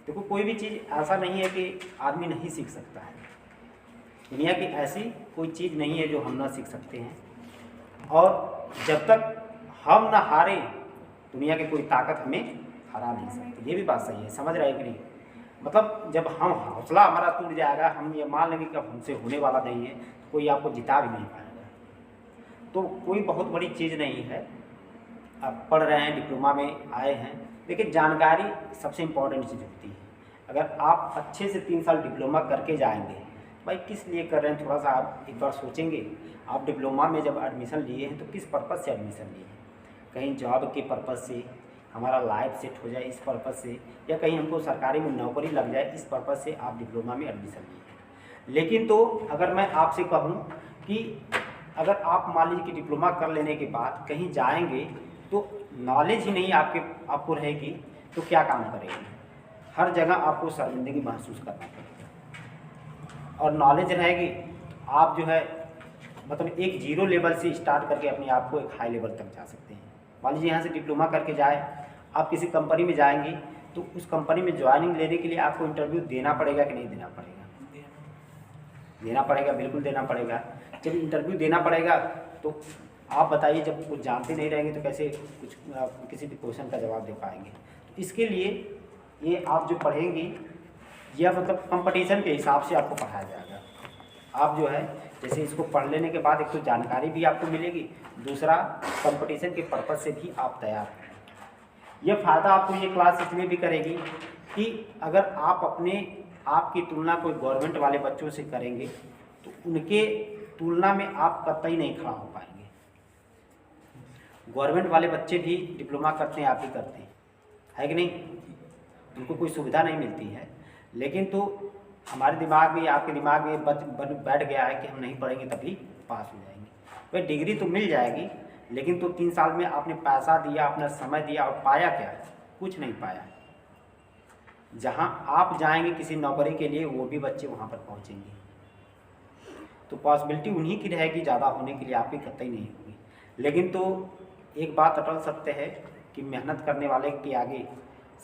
देखो कोई भी चीज़ ऐसा नहीं है कि आदमी नहीं सीख सकता है। दुनिया की ऐसी कोई चीज़ नहीं है जो हम ना सीख सकते हैं, और जब तक हम ना हारें दुनिया की कोई ताकत हमें हरा नहीं सकती। ये भी बात सही है, समझ रहे हैं कि नहीं? मतलब जब हम हौसला हमारा टूट जाएगा, हम ये मान लेंगे कि अब हमसे होने वाला नहीं है, कोई आपको जिता भी नहीं पाएगा। तो कोई बहुत बड़ी चीज़ नहीं है। आप पढ़ रहे हैं, डिप्लोमा में आए हैं, देखिए जानकारी सबसे इम्पोर्टेंट चीज़ होती है। अगर आप अच्छे से 3 साल डिप्लोमा करके जाएंगे, भाई किस लिए कर रहे हैं थोड़ा सा आप एक बार सोचेंगे। आप डिप्लोमा में जब एडमिशन लिए हैं तो किस पर्पज़ से एडमिशन लिए हैं? कहीं जॉब के पर्पज़ से, हमारा लाइफ सेट हो जाए इस पर्पज़ से, या कहीं हमको सरकारी में नौकरी लग जाए इस पर्पज़ से आप डिप्लोमा में एडमिशन लिए हैं। लेकिन तो अगर मैं आपसे कहूँ कि अगर आप मान लीजिए कि डिप्लोमा कर लेने के बाद कहीं जाएंगे तो नॉलेज ही नहीं आपको रहेगी, तो क्या काम करेंगे? हर जगह आपको शर्मिंदगी महसूस करना पड़ेगा। और नॉलेज रहेगी, आप जो है मतलब एक जीरो लेवल से स्टार्ट करके अपने आप को एक हाई लेवल तक जा सकते हैं। मान लीजिए यहाँ से डिप्लोमा करके जाए, आप किसी कंपनी में जाएंगे तो उस कंपनी में ज्वाइनिंग लेने के लिए आपको इंटरव्यू देना पड़ेगा कि नहीं देना पड़ेगा? देना पड़ेगा, बिल्कुल देना पड़ेगा। जब इंटरव्यू देना पड़ेगा तो आप बताइए, जब कुछ जानते नहीं रहेंगे तो कैसे कुछ किसी भी क्वेश्चन का जवाब दे पाएंगे? तो इसके लिए ये आप जो पढ़ेंगी, यह मतलब कंपटीशन के हिसाब से आपको पढ़ाया जाएगा। आप जो है जैसे इसको पढ़ लेने के बाद एक तो जानकारी भी आपको मिलेगी, दूसरा कंपटीशन के पर्पज़ से भी आप तैयार हैं। यह फ़ायदा आपको ये क्लास इसलिए भी करेगी कि अगर आपकी तुलना कोई गवर्नमेंट वाले बच्चों से करेंगे तो उनके तुलना में आप कतई नहीं खड़ा हो पाएंगे। गवर्नमेंट वाले बच्चे भी डिप्लोमा करते हैं, आप भी करते हैं, है कि नहीं? उनको कोई सुविधा नहीं मिलती है, लेकिन तो हमारे दिमाग में, आपके दिमाग में बैठ गया है कि हम नहीं पढ़ेंगे तभी पास हो जाएंगे। वह डिग्री तो मिल जाएगी, लेकिन तो 3 साल में आपने पैसा दिया, अपना समय दिया और पाया क्या? कुछ नहीं पाया। जहाँ आप जाएंगे किसी नौकरी के लिए, वो भी बच्चे वहाँ पर पहुँचेंगे, तो पॉसिबिलिटी उन्हीं की रहेगी ज़्यादा होने के लिए, आपकी कतई नहीं होगी। लेकिन तो एक बात अटल सत्य है कि मेहनत करने वाले के आगे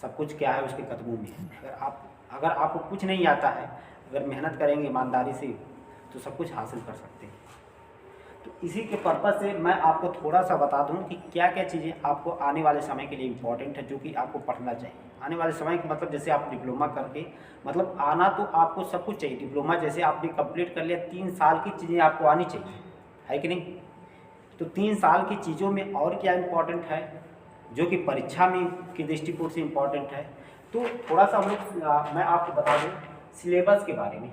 सब कुछ क्या है, उसके कदमों में है। अगर आपको कुछ नहीं आता है, अगर मेहनत करेंगे ईमानदारी से तो सब कुछ हासिल कर सकते हैं। तो इसी के पर्पज़ से मैं आपको थोड़ा सा बता दूं कि क्या क्या चीज़ें आपको आने वाले समय के लिए इम्पॉर्टेंट है, जो कि आपको पढ़ना चाहिए। आने वाले समय का मतलब जैसे आप डिप्लोमा करके, मतलब आना तो आपको सब कुछ चाहिए। डिप्लोमा जैसे आपने कंप्लीट कर लिया, 3 साल की चीज़ें आपको आनी चाहिए, है कि नहीं? तो 3 साल की चीज़ों में और क्या इम्पोर्टेंट है जो कि परीक्षा में के दृष्टिकोण से इम्पोर्टेंट है, तो थोड़ा सा हम लोग मैं आपको बता दूं सिलेबस के बारे में।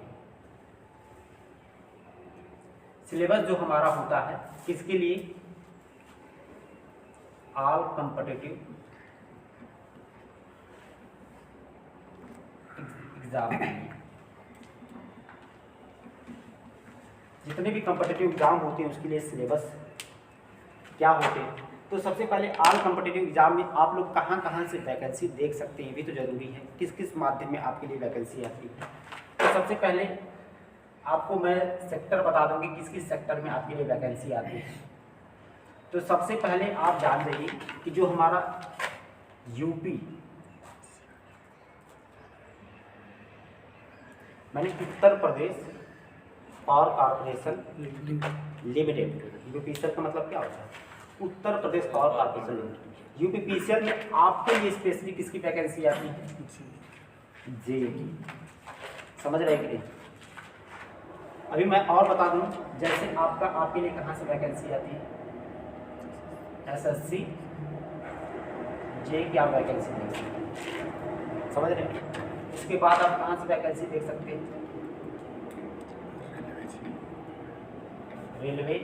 सिलेबस जो हमारा होता है किसके लिए? ऑल कॉम्पिटिटिव एग्जाम, जितने भी कॉम्पिटिटिव एग्जाम होते हैं उसके लिए सिलेबस क्या होते हैं। तो सबसे पहले ऑल कॉम्पिटिटिव एग्जाम में आप लोग कहाँ कहाँ से वैकेंसी देख सकते हैं, ये भी तो ज़रूरी है, किस किस माध्यम में आपके लिए वैकेंसी आती है। तो सबसे पहले आपको मैं सेक्टर बता दूंगी किस किस सेक्टर में आपके लिए वैकेंसी आती है। तो सबसे पहले आप जान जाइए कि जो हमारा यूपी माने Uttar Pradesh power corporation limited, UPCL का मतलब क्या होता है? Uttar Pradesh power corporation limited. UPCL में आपके लिए स्पेशली किसकी वैकेंसी आती है? जे की। समझ रहे कि नहीं? अभी मैं और बता दूं, जैसे आपके लिए कहाँ से वैकेंसी आती है? एसएससी जे की आप वैकेंसी देख सकते हैं, समझ रहे हैं? इसके बाद आप कहाँ से वैकेंसी देख सकते हैं? रेलवे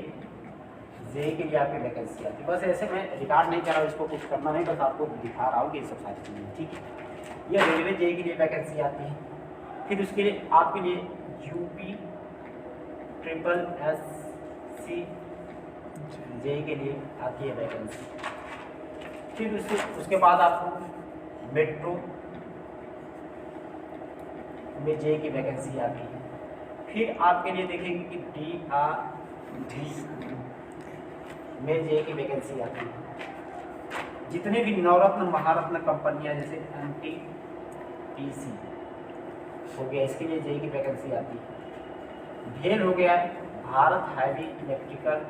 जे के लिए आपकी वैकेंसी आती है। बस ऐसे मैं रिकॉर्ड नहीं कर रहा हूँ, इसको कुछ करना नहीं, बस आपको दिखा रहा हूँ कि ये सब सारी चीज़ें, ठीक है? ये रेलवे जे के लिए वैकेंसी आती है। फिर उसके लिए आपके लिए यूपी ट्रिपल एससी जे के लिए आती है वैकेंसी। फिर उसके बाद आपको मेट्रो में जे की वैकेंसी आती है। फिर आपके लिए देखेंगे कि DRD में जे की वैकेंसी आती है। जितने भी नवरत्न महारत्न कंपनियां जैसे NTPC NTPC हो गया, इसके लिए जेई की वैकेंसी आती है। भेल हो गया भारत हैवी इलेक्ट्रिकल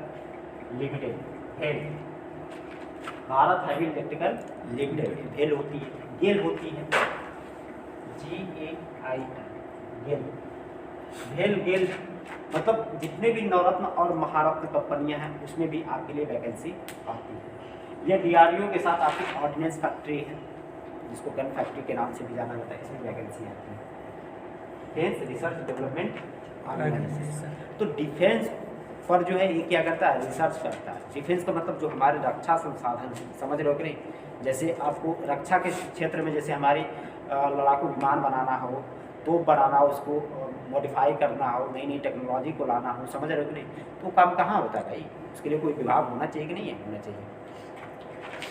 लिमिटेड, भेल भारत हैवी इलेक्ट्रिकल लिमिटेड भेल होती है। गेल होती है GAIL, गेल। भेल गेल मतलब जितने भी नवरत्न और महारत्न कंपनियां हैं उसमें भी आपके लिए वैकेंसी आती है। यह DRDO के साथ आपकी ऑर्डिनेंस फैक्ट्री है, जिसको गन फैक्ट्री के नाम से भी जाना जाता है, इसमें वैकेंसी आती है। डिफेंस रिसर्च डेवलपमेंट ऑर्गेनाइजेशन, तो डिफेंस पर जो है ये क्या करता है, रिसर्च करता है। डिफेंस का मतलब जो हमारे रक्षा संसाधन है, समझ रहे हो कि नहीं। जैसे आपको रक्षा के क्षेत्र में जैसे हमारी लड़ाकू विमान बनाना हो, तोप बनाना हो, उसको मॉडिफाई करना हो, नई नई टेक्नोलॉजी को लाना हो, समझ रहे हो कि नहीं, तो काम कहाँ होता है भाई, उसके लिए कोई विभाग होना चाहिए कि नहीं है, होना चाहिए।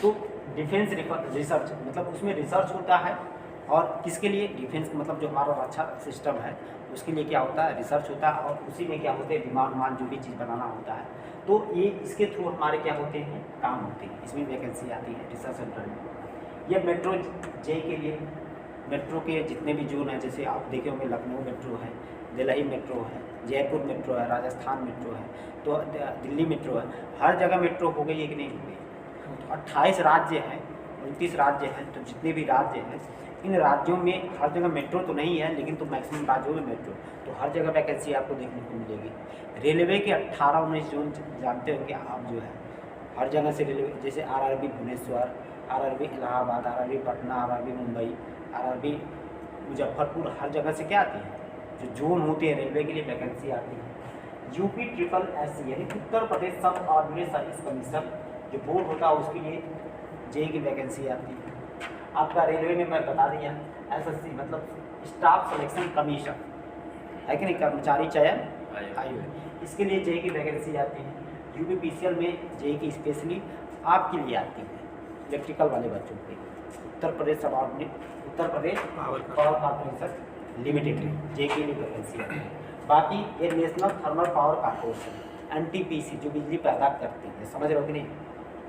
तो डिफेंस रिसर्च मतलब उसमें रिसर्च होता है, और किसके लिए, डिफेंस मतलब जो हमारा रक्षा सिस्टम है उसके लिए क्या होता है, रिसर्च होता है, और उसी में क्या होते हैं, विमान जो भी चीज़ बनाना होता है, तो ये इसके थ्रू हमारे क्या होते हैं, काम होते हैं। इसमें वैकेंसी आती है रिसर्च सेंटर में। ये मेट्रो जे के लिए, मेट्रो के जितने भी जोन हैं, जैसे आप देखे होंगे लखनऊ मेट्रो है, दिल्ली मेट्रो है, जयपुर मेट्रो है, राजस्थान मेट्रो है, तो दिल्ली मेट्रो है, हर जगह मेट्रो हो गई है कि नहीं हो गई। 28 राज्य हैं, 29 राज्य हैं, तो जितने भी राज्य हैं इन राज्यों में हर जगह मेट्रो तो नहीं है, लेकिन तो मैक्सिमम राज्यों में मेट्रो, तो हर जगह वैकेंसी आपको देखने को मिलेगी। रेलवे के 18-19 जोन जानते हो कि आप जो है हर जगह से रेलवे, जैसे RRB Bhubaneswar, RRB Allahabad, RRB Patna, RRB Mumbai, RRB Muzaffarpur, हर जगह से क्या आती है, जो जोन होते हैं रेलवे के लिए वैकेंसी आती है। UPSSC यानी उत्तर प्रदेश सब ऑर्डिनरी सर्विस कमीशन जो बोर्ड होता है उसके लिए जेई की वैकेंसी आती है। आपका रेलवे में मैं बता दिया, SSC मतलब स्टाफ सिलेक्शन कमीशन है कि नहीं, कर्मचारी चयन आयोग, इसके लिए जेई की वैकेंसी आती है। UPPCL में जेई की स्पेशली आपके लिए आती है, इलेक्ट्रिकल वाले बच्चों के लिए। उत्तर प्रदेश सब Uttar Pradesh power corporation limited में जेई के लिए वैकेंसी आती है। बाकी ये national thermal power corporation NTPC जो बिजली पैदा करती है, समझ रहे हो कि नहीं,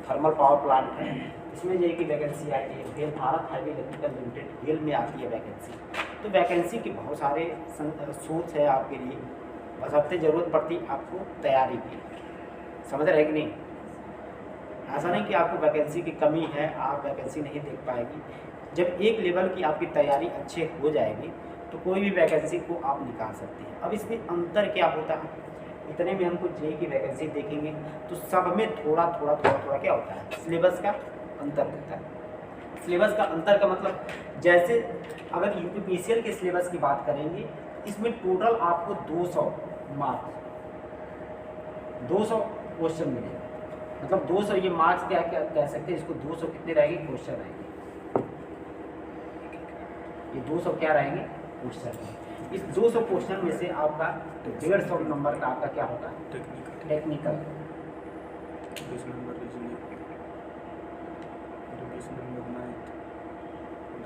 थर्मल पावर प्लांट है, इसमें जेई की वैकेंसी आती है। फिर Bharat heavy electrical limited GAIL में आती है वैकेंसी। तो वैकेंसी के बहुत सारे सोर्स है आपके लिए, बस हफ्ते ज़रूरत पड़ती आपको तैयारी की, समझ रहे कि नहीं। ऐसा नहीं कि आपको वैकेंसी की कमी है, आप वैकेंसी नहीं देख पाएगी। जब एक लेवल की आपकी तैयारी अच्छे हो जाएगी तो कोई भी वैकेंसी को आप निकाल सकते हैं। अब इसमें अंतर क्या होता है, इतने में हमको जेई की वैकेंसी देखेंगे तो सब में थोड़ा थोड़ा क्या होता है, सिलेबस का अंतर होता है। सिलेबस का अंतर का मतलब, जैसे अगर UPPCL के सिलेबस की बात करेंगे, इसमें टोटल आपको 200 मार्क्स, 200 क्वेश्चन मिलेगा, मतलब 200 ये मार्क्स क्या कह सकते हैं इसको, 200 कितने रहेंगे क्वेश्चन रहेंगे, ये 200 क्या रहेंगे क्वेश्चन। इस 200 क्वेश्चन में से आपका 150 नंबर का आपका क्या होगा, टेक्निकल,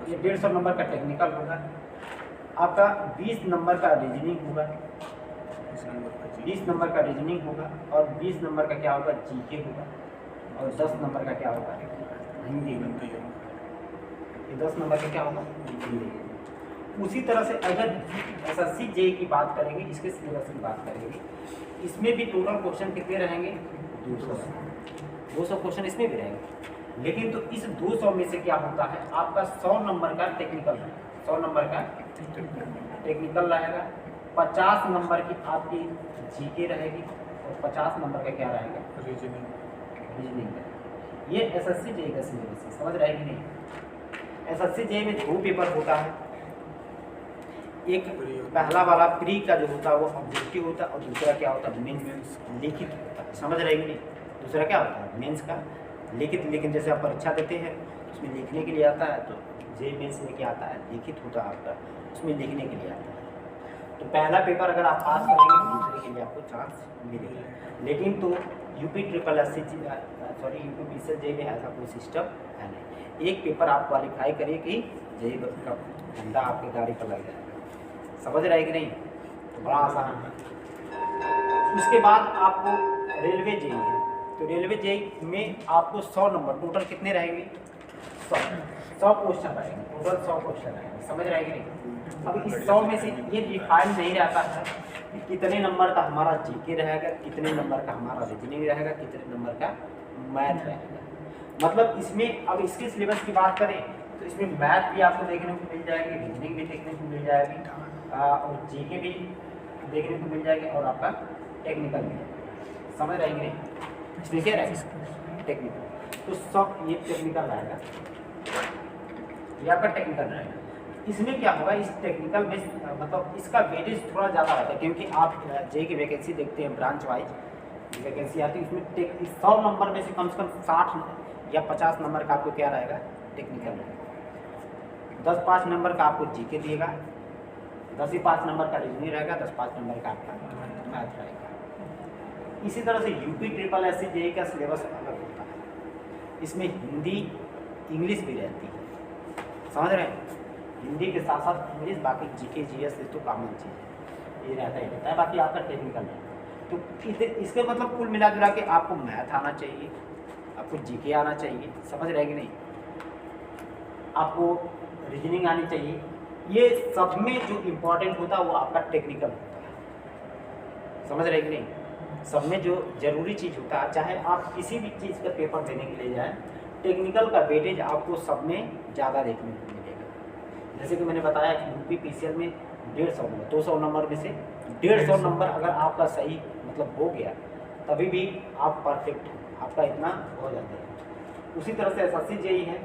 ये 150 नंबर का टेक्निकल होगा। आपका 20 नंबर का रीजनिंग होगा, 20 नंबर का रीजनिंग होगा, और 20 नंबर का क्या होगा, जीके होगा, और 10 नंबर का क्या होगा, हिंदी। ये 10 नंबर का क्या होगा, हिंदी। उसी तरह से अगर SSC जेई की बात करेंगे, इसके सिलेबस की बात करेंगे, इसमें भी टोटल क्वेश्चन कितने रहेंगे, 200 क्वेश्चन इसमें भी रहेंगे। लेकिन तो इस 200 में से क्या होता है, आपका 100 नंबर का टेक्निकल, 100 नंबर का टेक्निकल रहेगा, 50 नंबर की आपकी जीके रहेगी, और 50 नंबर का क्या रहेगा, रीजनिंग। ये SSC जेई का सिलेबस है, समझ रहे कि नहीं। SSC जेई में 2 पेपर होता है, एक पहला वाला प्री का जो होता है वो ऑब्जेक्टिव होता है, और दूसरा क्या होता है, मेंस लिखित होता है, समझ रहे कि नहीं। दूसरा क्या होता है, मेंस का लिखित। लेकिन जैसे आप परीक्षा देते हैं उसमें लिखने के लिए आता है, तो जेई मेंस में क्या आता है, लिखित होता है आपका, उसमें लिखने के लिए आता है। तो पहला पेपर अगर आप पास करेंगे तो दूसरे के लिए आपको चांस मिलेगा। लेकिन तो UPPCL जेई में ऐसा कोई सिस्टम है नहीं, एक पेपर आप क्वालिफाई करिए कि जेई का घंटा आपकी गाड़ी पर लग जाएगा, समझ रहे कि नहीं। तो बड़ा आसान है। उसके बाद आपको रेलवे जेई है, तो रेलवे जेई में आपको 100 नंबर टोटल कितने रहेंगे, 100। 100 क्वेश्चन रहेंगे, टोटल 100 क्वेश्चन रहेंगे, समझ रहे हैं कि नहीं। अब इस 100 में से ये डिफाइन नहीं रहता है कि कितने नंबर का हमारा जीके रहेगा, कितने नंबर का हमारा रीजनिंग रहेगा, कितने नंबर का मैथ रहेगा। मतलब इसमें अब इसके सिलेबस की बात करें तो इसमें मैथ भी आपको देखने को मिल जाएगी, रीजनिंग भी देखने को मिल जाएगी, और जीके भी देखने को मिल जाएगी, और आपका टेक्निकल भी, समझ रहे हैं। इसमें क्या रहेगा, टेक्निकल। तो सब ये टेक्निकल रहेगा, ये आपका टेक्निकल रहेगा। इसमें क्या होगा, इस टेक्निकल में मतलब इसका वेटेज थोड़ा ज़्यादा रहता है, क्योंकि आप जेई की वैकेंसी देखते हैं ब्रांच वाइज वैकेंसी आती है, उसमें 100 नंबर में से कम 60 या 50 नंबर का आपको क्या रहेगा, टेक्निकल रहेगा। 10-5 नंबर का आपको जीके दिएगा, 10 ही 5 नंबर का रीजनिंग रहेगा, 10-5 नंबर का आपका मैथ रहेगा। इसी तरह से यूपी ट्रिपल एससी जेई का सिलेबस अलग होता है, इसमें हिंदी इंग्लिश भी रहती है, समझ रहे हैं। हिंदी के साथ साथ इंग्लिश, बाकी जीके जीएस तो कॉमन चीज़ है, ये रहता ही रहता है। बाकी आपका टेक्निकल है, तो इसके मतलब कुल मिला जुला के आपको मैथ आना चाहिए, आपको जीके आना चाहिए, समझ रहे कि नहीं, आपको रीजनिंग आनी चाहिए। ये सब में जो इम्पोर्टेंट होता है वो आपका टेक्निकल होता है, समझ रहे कि नहीं। सब में जो जरूरी चीज़ होता है, चाहे आप किसी भी चीज़ का पेपर देने के लिए जाएँ, टेक्निकल का वेटेज आपको सब में ज़्यादा देखने को मिलेगा। जैसे कि मैंने बताया कि यूपी पीसीएल में 150 नंबर, 200 नंबर में से 150 नंबर अगर आपका सही मतलब हो गया, तभी भी आप परफेक्ट हैं, आपका इतना हो जाता है। उसी तरह से एसएससी जेई है,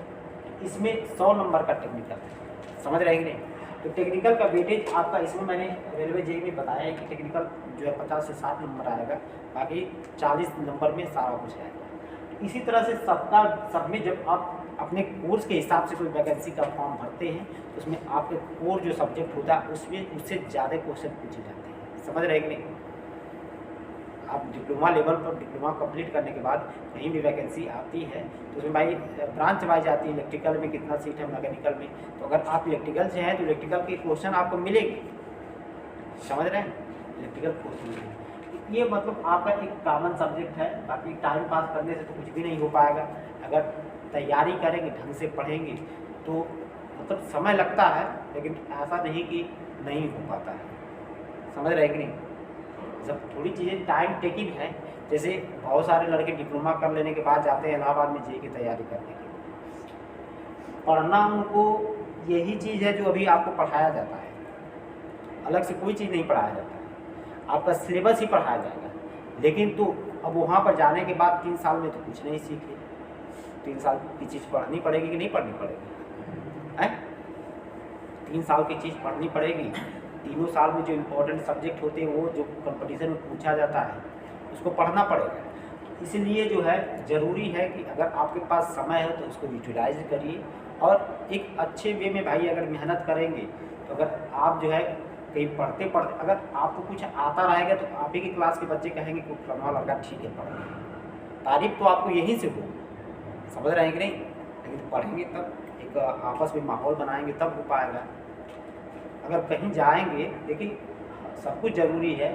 इसमें 100 नंबर का टेक्निकल है, समझ रहे हैं कि नहीं। तो टेक्निकल का वेटेज आपका, इसमें मैंने रेलवे जेई में बताया है कि टेक्निकल जो है 50 से 60 नंबर आएगा, बाकी 40 नंबर में सारा कुछ आएगा। इसी तरह से सब में जब आप अपने कोर्स के हिसाब से कोई वैकेंसी का फॉर्म भरते हैं, तो उसमें आपके कोर जो सब्जेक्ट होता है उसमें उससे ज़्यादा क्वेश्चन पूछे जाते हैं, समझ रहे हैं कि नहीं। आप डिप्लोमा लेवल पर डिप्लोमा कंप्लीट करने के बाद कहीं भी वैकेंसी आती है तो उसमें भाई ब्रांच वाइज आती है, इलेक्ट्रिकल में कितना सीट है, मैकेनिकल में, तो अगर आप इलेक्ट्रिकल से हैं तो इलेक्ट्रिकल के क्वेश्चन आपको मिलेंगे, समझ रहे हैं, इलेक्ट्रिकल क्वेश्चन मिलेंगे। ये मतलब आपका एक कॉमन सब्जेक्ट है, बाकी टाइम पास करने से तो कुछ भी नहीं हो पाएगा। अगर तैयारी करेंगे, ढंग से पढ़ेंगे तो मतलब समय लगता है, लेकिन ऐसा नहीं कि नहीं हो पाता है, समझ रहे कि नहीं। जब थोड़ी चीज़ें टाइम टेकिंग है, जैसे बहुत सारे लड़के डिप्लोमा कर लेने के बाद जाते हैं इलाहाबाद में जेई की तैयारी करने के लिए। पढ़ना उनको यही चीज़ है जो अभी आपको पढ़ाया जाता है, अलग से कोई चीज़ नहीं पढ़ाया जाता है, आपका सिलेबस ही पढ़ाया जाएगा। लेकिन तो अब वहाँ पर जाने के बाद 3 साल में तो कुछ नहीं सीखे, 3 साल की चीज़ पढ़नी पड़ेगी कि नहीं पढ़नी पड़ेगी, है 3 साल की चीज़ पढ़नी पड़ेगी। तीनों साल में जो इम्पोर्टेंट सब्जेक्ट होते हैं, वो जो कंपटीशन में पूछा जाता है, उसको पढ़ना पड़ेगा। इसलिए जो है ज़रूरी है कि अगर आपके पास समय है तो उसको यूटिलाइज करिए, और एक अच्छे वे में भाई अगर मेहनत करेंगे तो अगर आप जो है कहीं पढ़ते पढ़ते अगर आपको कुछ आता रहेगा तो आप ही की क्लास के बच्चे कहेंगे कि फलाना लड़का ठीक है पढ़, तारीफ तो आपको यहीं से हो, समझ रहे हैं कि नहीं। लेकिन पढ़ेंगे तब, एक आपस में माहौल बनाएंगे तब हो पाएगा। अगर कहीं जाएंगे, देखिए सब कुछ ज़रूरी है,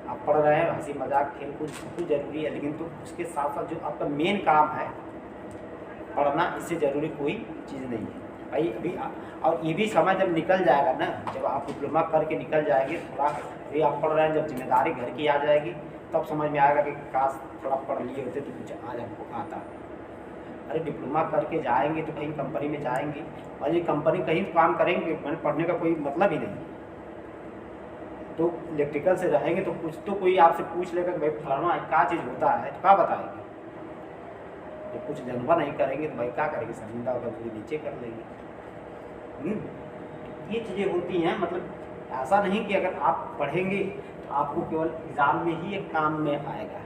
आप पढ़ रहे हैं, हंसी मजाक खेल कूद सब कुछ ज़रूरी है, लेकिन तो उसके साथ साथ जो आपका मेन काम है पढ़ना, इससे ज़रूरी कोई चीज़ नहीं है भाई अभी। और ये भी समय जब निकल जाएगा ना, जब आप डिप्लोमा करके निकल जाएंगे, थोड़ा अभी आप पढ़ रहे हैं, जब जिम्मेदारी घर की आ जाएगी तब समझ में आएगा कि काश थोड़ा पढ़ लिए होते तो कुछ आज हमको आता। अरे डिप्लोमा करके जाएंगे तो कहीं कंपनी में जाएंगे, और ये कंपनी कहीं काम करेंगे, मैंने पढ़ने का कोई मतलब ही नहीं। तो इलेक्ट्रिकल से रहेंगे तो कुछ तो कोई आपसे पूछ लेगा कि भाई फलाना क्या चीज़ होता है, तो क्या बताएंगे। जब कुछ जनवा नहीं करेंगे तो भाई क्या करेंगे, शर्मिंदा होकर पूरी नीचे कर लेंगे। ये चीज़ें होती हैं। मतलब ऐसा नहीं कि अगर आप पढ़ेंगे तो आपको केवल एग्ज़ाम में ही एक काम में आएगा।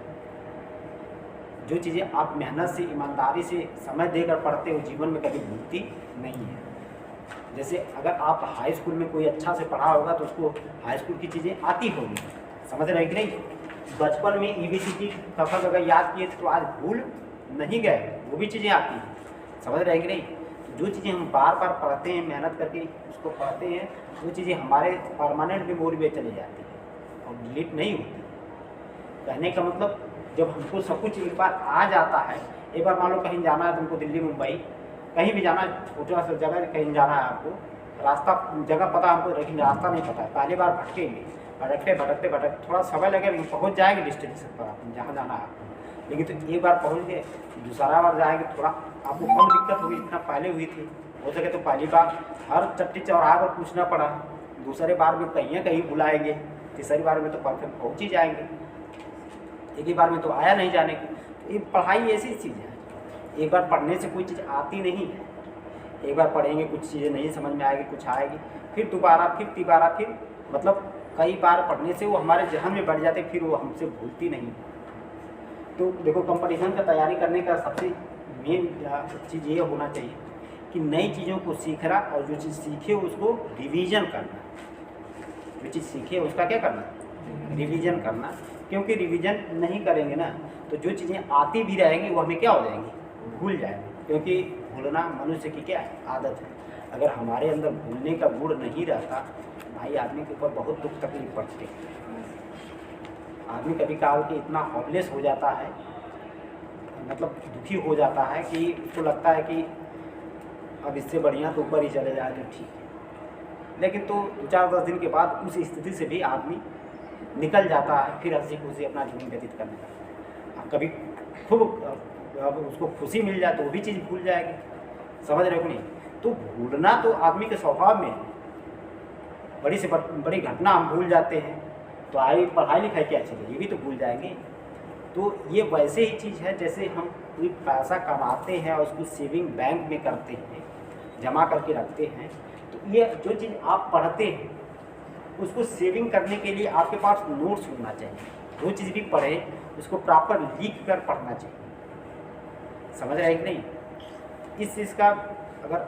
जो चीज़ें आप मेहनत से, ईमानदारी से, समय देकर पढ़ते हो, जीवन में कभी भूलती नहीं है। जैसे अगर आप हाई स्कूल में कोई अच्छा से पढ़ा होगा तो उसको हाई स्कूल की चीज़ें आती होगी, समझ रहे हैं कि नहीं। बचपन में ABCD सफल अगर याद किए तो आज भूल नहीं गए, वो भी चीज़ें आती हैं, समझ रहे हैं कि नहीं। जो चीज़ें हम बार बार पढ़ते हैं, मेहनत करके उसको पढ़ते हैं, वो चीज़ें हमारे परमानेंट मेमोरी में चली जाती है और डिलीट नहीं होती। कहने का मतलब जब हमको सब कुछ एक बार आ जाता है, एक बार मान लो कहीं जाना है तुमको दिल्ली मुंबई, कहीं भी जाना, छोटा सा जगह कहीं जाना है आपको, रास्ता जगह पता हमको लेकिन रास्ता नहीं पता है, पहली बार भटकेंगे, भटकते भटकते भटकते थोड़ा समय लगेगा लेकिन पहुँच जाएंगे डेस्टिनेशन पर आप जहाँ जाना है आपको। लेकिन तो एक बार पहुँच गए, दूसरा बार जाएंगे थोड़ा आपको कम दिक्कत होगी जितना पहले हुई थी। हो सके तो पहली बार हर चट्टी चौराहा पर पूछना पड़ा, दूसरे बार में कहीं कहीं बुलाएंगे, तीसरी बार में तो परफेक्ट पहुँच ही जाएंगे, एक ही बार में तो आया नहीं जाने की। ये पढ़ाई ऐसी चीज़ है, एक बार पढ़ने से कोई चीज़ आती नहीं है, एक बार पढ़ेंगे कुछ चीज़ें नहीं समझ में आएगी, कुछ आएगी, फिर दोबारा फिर तिबारा फिर मतलब कई बार पढ़ने से वो हमारे जहन में बढ़ जाते, फिर वो हमसे भूलती नहीं। तो देखो कंपटीशन का तैयारी करने का सबसे मेन चीज़ ये होना चाहिए कि नई चीज़ों को सीखना और जो चीज़ सीखे उसको रिवीजन करना, जो चीज़ सीखे उसका क्या करना, रिवीजन करना। क्योंकि रिवीजन नहीं करेंगे ना तो जो चीज़ें आती भी रहेंगी वो हमें क्या हो जाएंगी, भूल जाएंगे, क्योंकि भूलना मनुष्य की क्या है, आदत है। अगर हमारे अंदर भूलने का गुण नहीं रहता भाई आदमी के ऊपर बहुत दुख तकलीफ पड़ती है। आदमी कभी काल के इतना हॉपलेस हो जाता है, मतलब दुखी हो जाता है कि उसको लगता है कि अब इससे बढ़िया तो ऊपर ही चले जाए तो ठीक है। लेकिन तो 4-10 दिन के बाद उस स्थिति से भी आदमी निकल जाता है, फिर हंसी खुशी अपना जीवन व्यतीत करने लगता है। कभी खूब अब उसको खुशी मिल जाए तो वो भी चीज़ भूल जाएगी, समझ रहे हो नहीं। तो भूलना तो आदमी के स्वभाव में है, बड़ी से बड़ी घटना हम भूल जाते हैं, तो आई पढ़ाई लिखाई क्या चले, ये भी तो भूल जाएंगे। तो ये वैसे ही चीज़ है जैसे हम कोई पैसा कमाते हैं और उसको सेविंग बैंक में करते हैं, जमा करके रखते हैं। तो ये जो चीज़ आप पढ़ते हैं उसको सेविंग करने के लिए आपके पास नोट्स होना चाहिए, जो चीज़ भी पढ़े उसको प्रॉपर लिख कर पढ़ना चाहिए, समझ रहे हैं कि नहीं। इस चीज़ का अगर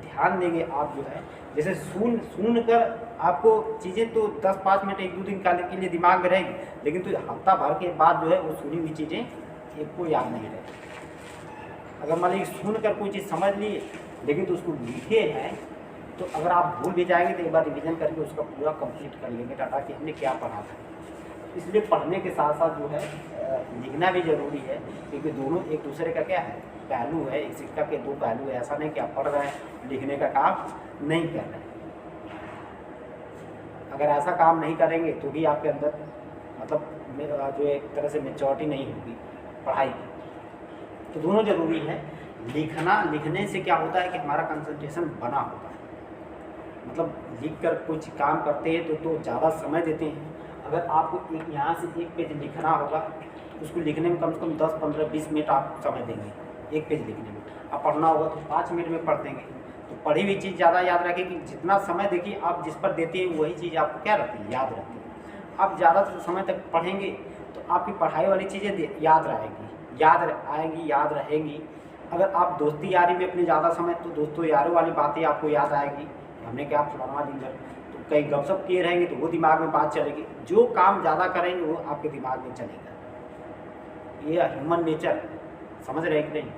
ध्यान देंगे आप जो है, जैसे सुन कर आपको चीज़ें तो 10-5 मिनट 1-2 दिन के लिए दिमाग में रहेगी, लेकिन तो हफ्ता भर के बाद जो है वो सुनी हुई चीज़ें एक को याद नहीं रहेगी। अगर मान लीजिए सुन कर कोई चीज़ समझ लिए लेकिन तो उसको लिखे हैं, तो अगर आप भूल भी जाएंगे तो एक बार रिवीजन करके उसका पूरा कंप्लीट कर लेंगे डाटा कि हमने क्या पढ़ा था। इसलिए पढ़ने के साथ साथ जो है लिखना भी ज़रूरी है, क्योंकि दोनों एक दूसरे का क्या है, पहलू है, एक सिक्का के दो पहलू है। ऐसा नहीं कि आप पढ़ रहे हैं लिखने का काम नहीं कर रहे हैं। अगर ऐसा काम नहीं करेंगे तो भी आपके अंदर मतलब जो एक तरह से मैच्योरिटी नहीं होगी पढ़ाई की। तो दोनों ज़रूरी है। लिखने से क्या होता है कि हमारा कंसंट्रेशन बना होता है, मतलब लिख कर कुछ काम करते हैं तो ज़्यादा समय देते हैं। अगर आपको यहाँ से एक पेज लिखना होगा तो उसको लिखने में कम से कम 10, 15, 20 मिनट आप समय देंगे एक पेज लिखने में। अब पढ़ना होगा तो 5 मिनट में पढ़ देंगे। तो पढ़ी हुई चीज़ ज़्यादा याद रखें कि जितना समय देखिए आप जिस पर देते हैं वही चीज़ आपको क्या रहती है, याद रहती है। आप ज़्यादा समय तक पढ़ेंगे तो आपकी पढ़ाई वाली चीज़ें याद रहेंगी, याद आएंगी, याद रहेंगी। अगर आप दोस्ती यारी में अपने ज़्यादा समय, तो दोस्तों यारों वाली बातें आपको याद आएगी, हमने क्या फलाना दिन भर तो कहीं गपशप किए रहेंगे तो वो दिमाग में बात चलेगी। जो काम ज़्यादा करेंगे वो आपके दिमाग में चलेगा। ये ह्यूमन नेचर, समझ रहे कि नहीं।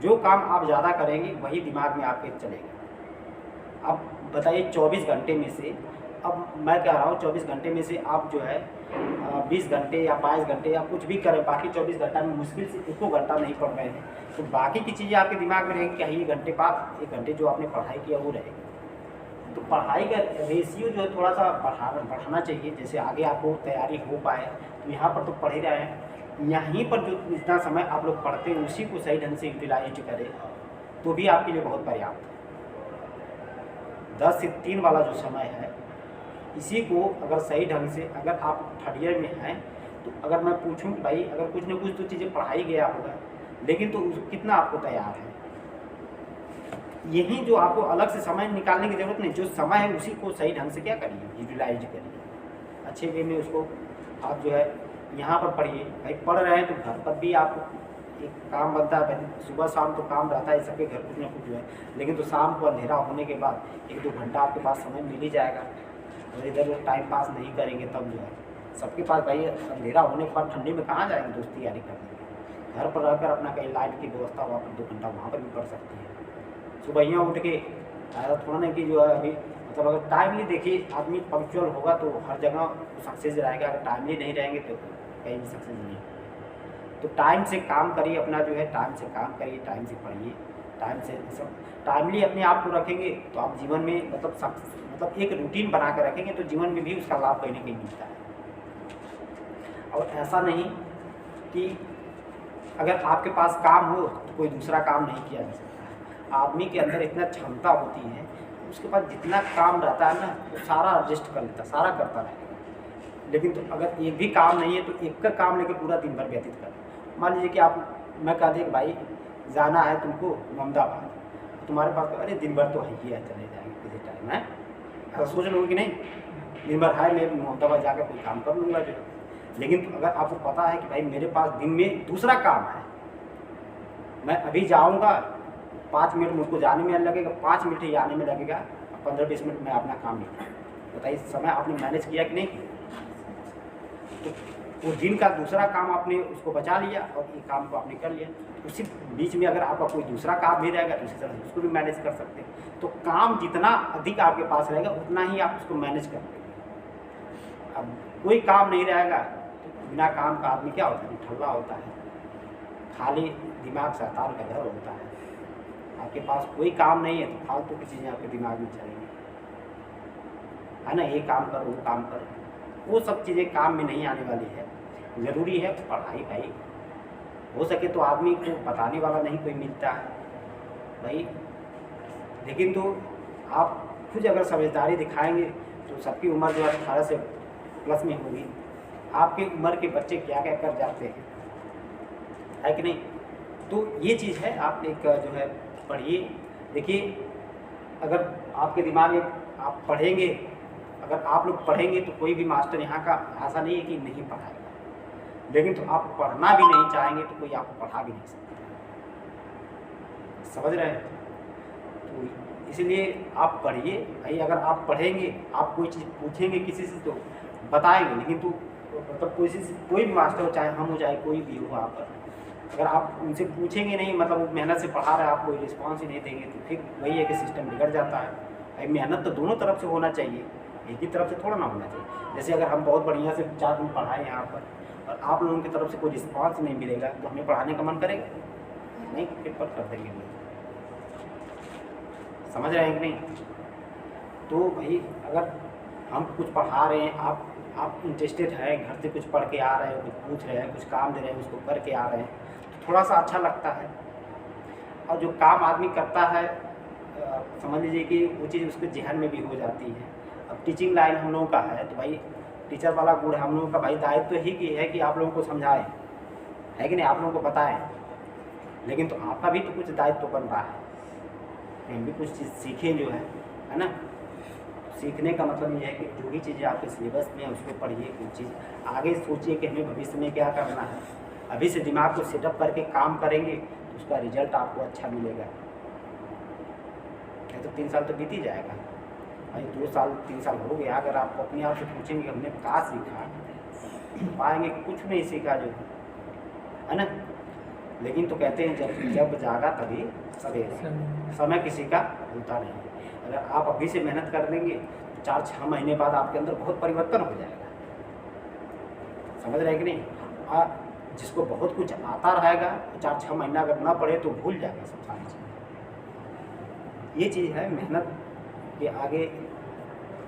जो काम आप ज़्यादा करेंगे वही दिमाग में आपके चलेगा। अब बताइए 24 घंटे में से, अब मैं कह रहा हूँ 24 घंटे में से आप जो है 20 घंटे या 22 घंटे या कुछ भी करें, बाकी 24 घंटा में मुश्किल से 1 घंटा नहीं पढ़ रहे हैं, तो बाकी की चीज़ें आपके दिमाग में रहेंगी। क्या ये घंटे बाद 1 घंटे जो आपने पढ़ाई किया वो रहेगी। तो पढ़ाई का रेशियो जो है थोड़ा सा बढ़ाना चाहिए, जैसे आगे आपको तैयारी हो पाए। तो यहाँ पर तो पढ़ ही रहे हैं, यहीं पर जो जितना समय आप लोग पढ़ते हैं उसी को सही ढंग से यूटिलाइज करें तो भी आपके लिए बहुत पर्याप्त है। 10 से 3 वाला जो समय है इसी को अगर सही ढंग से, अगर आप 3rd ईयर में हैं तो अगर मैं पूछूं कि भाई अगर कुछ न कुछ तो चीज़ें पढ़ाई गया होगा, लेकिन तो कितना आपको तैयार है, यही जो आपको अलग से समय निकालने की ज़रूरत नहीं। जो समय है उसी को सही ढंग से क्या करिए, यूटिलाइज करिए, अच्छे वे में उसको आप जो है यहाँ पर पढ़िए। भाई पढ़ रहे हैं तो घर पर भी आपको एक काम बनता है, सुबह शाम तो काम रहता है सबके घर कुछ ना कुछ जो है, लेकिन तो शाम को अंधेरा होने के बाद 1-2 घंटा आपके पास समय मिल ही जाएगा। और इधर टाइम पास नहीं करेंगे तब जो है सबके पास भाई अंधेरा होने के बाद ठंडी में कहाँ जाएंगे दोस्ती यारी करने। घर पर रहकर अपना कहीं लाइट की व्यवस्था वहाँ पर 2 घंटा वहाँ पर भी पढ़ सकते हैं। सुबह यहाँ उठ के ऐसा थोड़ा नहीं कि जो है अभी मतलब अगर टाइमली देखिए आदमी पंक्चुअल होगा तो हर जगह सक्सेस रहेगा, अगर टाइमली नहीं रहेंगे तो कहीं भी सक्सेस नहीं। तो टाइम से काम करिए, अपना जो है टाइम से काम करिए, टाइम से पढ़िए, टाइम से सब टाइमली अपने आप को रखेंगे तो आप जीवन में मतलब एक रूटीन बना कर रखेंगे तो जीवन में भी उसका लाभ कहीं ना कहीं मिलता है। और ऐसा नहीं कि अगर आपके पास काम हो तो कोई दूसरा काम नहीं किया जा सकता। आदमी के अंदर इतना क्षमता होती है, उसके पास जितना काम रहता है ना वो सारा एडजस्ट कर लेता, सारा करता रहेगा। लेकिन तो अगर एक भी काम नहीं है तो एक का काम लेकर पूरा दिन भर व्यतीत कर। मान लीजिए कि मैं कह दें कि भाई जाना है तुमको मोहम्मदाबाद, तो तुम्हारे पास अरे दिन भर तो है ही है, चले जाएंगे किसी टाइम है, ऐसा सोच लोगे कि नहीं दिन भर है मैं मोहम्मदाबाद जाकर कोई काम कर लूँगा जो। लेकिन तो अगर आपको पता है कि भाई मेरे पास दिन में दूसरा काम है, मैं अभी जाऊंगा 5 मिनट मुझको जाने में लगेगा, 5 मिनट ही आने में लगेगा, 15-20 मिनट में अपना काम निपटा। बताइए समय आपने मैनेज किया कि नहीं किया? तो वो दिन का दूसरा काम आपने उसको बचा लिया और ये काम को आपने कर लिया। उसी बीच में अगर आपका कोई दूसरा काम भी रहेगा तो उसी तरह से उसको भी मैनेज कर सकते हैं। तो काम जितना अधिक आपके पास रहेगा उतना ही आप उसको मैनेज कर लेंगे। अब कोई काम नहीं रहेगा तो बिना काम का आदमी क्या होता है, ठल्ला होता है, खाली दिमाग शैतान का घर होता है। आपके पास कोई काम नहीं है तो फालतू की चीज़ें आपके दिमाग में चलेंगी, है ना, ये काम कर वो काम कर, वो सब चीज़ें काम में नहीं आने वाली है। ज़रूरी है पढ़ाई भाई, हो सके तो आदमी को बताने वाला नहीं कोई मिलता है भाई, लेकिन तो आप खुद अगर समझदारी दिखाएंगे तो सबकी उम्र जो है 18 से प्लस में होगी। आपकी उम्र के बच्चे क्या क्या कर जाते हैं, है कि नहीं? तो ये चीज़ है, आप एक जो है पढ़िए। देखिए अगर आपके दिमाग में आप पढ़ेंगे, अगर आप लोग पढ़ेंगे तो कोई भी मास्टर यहाँ का ऐसा नहीं है कि नहीं पढ़ाएगा, लेकिन तो आप पढ़ना भी नहीं चाहेंगे तो कोई आपको पढ़ा भी नहीं सकता, समझ रहे हैं? तो इसलिए आप पढ़िए भाई। अगर आप पढ़ेंगे, आप कोई चीज़ पूछेंगे किसी से तो बताएंगे, लेकिन तो मतलब कोई भी मास्टर हो, चाहे हम हो चाहे कोई भी हो वहाँ पर, अगर आप उनसे पूछेंगे नहीं, मतलब वो मेहनत से पढ़ा रहा है, आप कोई रिस्पॉन्स ही नहीं देंगे तो फिर वही है कि सिस्टम बिगड़ जाता है। भाई मेहनत तो दोनों तरफ से होना चाहिए, एक ही तरफ से थोड़ा ना होना चाहिए। जैसे अगर हम बहुत बढ़िया से 4 दिन पढ़ाएं यहाँ पर और आप लोगों की तरफ से कोई रिस्पॉन्स नहीं मिलेगा तो हमें पढ़ाने का मन करेगा नहीं, फिर पर कर देंगे लोग, समझ रहे हैं कि नहीं? तो भाई अगर हम कुछ पढ़ा रहे हैं, आप इंटरेस्टेड हैं, घर से कुछ पढ़ के आ रहे हैं, कुछ पूछ रहे हैं, कुछ काम दे रहे हैं, उसको करके आ रहे हैं, तो थोड़ा सा अच्छा लगता है। और जो काम आदमी करता है समझ लीजिए कि वो चीज़ उसके जहन में भी हो जाती है। अब टीचिंग लाइन हम लोगों का है तो भाई टीचर वाला गुण है हम लोगों का, भाई दायित्व ही की है कि आप लोगों को समझाएं, है कि नहीं, आप लोगों को बताएं। लेकिन तो आपका भी तो कुछ दायित्व बन रहा है, हम भी कुछ चीज़ सीखें जो है ना। सीखने का मतलब ये है कि जो भी चीज़ें आपके सिलेबस में है उसको पढ़िए, कुछ चीज़ आगे सोचिए कि हमें भविष्य में क्या करना है। अभी से दिमाग को सेटअप करके काम करेंगे तो उसका रिजल्ट आपको अच्छा मिलेगा। नहीं तो 3 साल तो बीत ही जाएगा भाई, 2 साल 3 साल हो गया। अगर आप अपने आप से पूछेंगे हमने क्या सीखा, पाएंगे कि कुछ नहीं सीखा जो है ना। लेकिन तो कहते हैं जब जागा तभी सवेरा, समय किसी का होता नहीं। अगर आप अभी से मेहनत कर देंगे तो 4-6 महीने बाद आपके अंदर बहुत परिवर्तन हो जाएगा, समझ रहे कि नहीं? जिसको बहुत कुछ आता रहेगा 4-6 महीना अगर ना पढ़े तो भूल जाएगा सब सारी चीज़। ये चीज़ है मेहनत के आगे,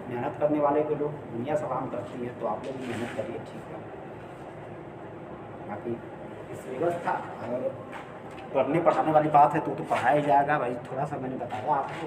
मेहनत करने वाले को लोग दुनिया सलाम करती है, तो आप लोग भी मेहनत करिए, ठीक है। बाकी इस व्यवस्था अगर पढ़ने पढ़ाने वाली बात है तो पढ़ाया जाएगा भाई, थोड़ा सा मैंने बताया आपको।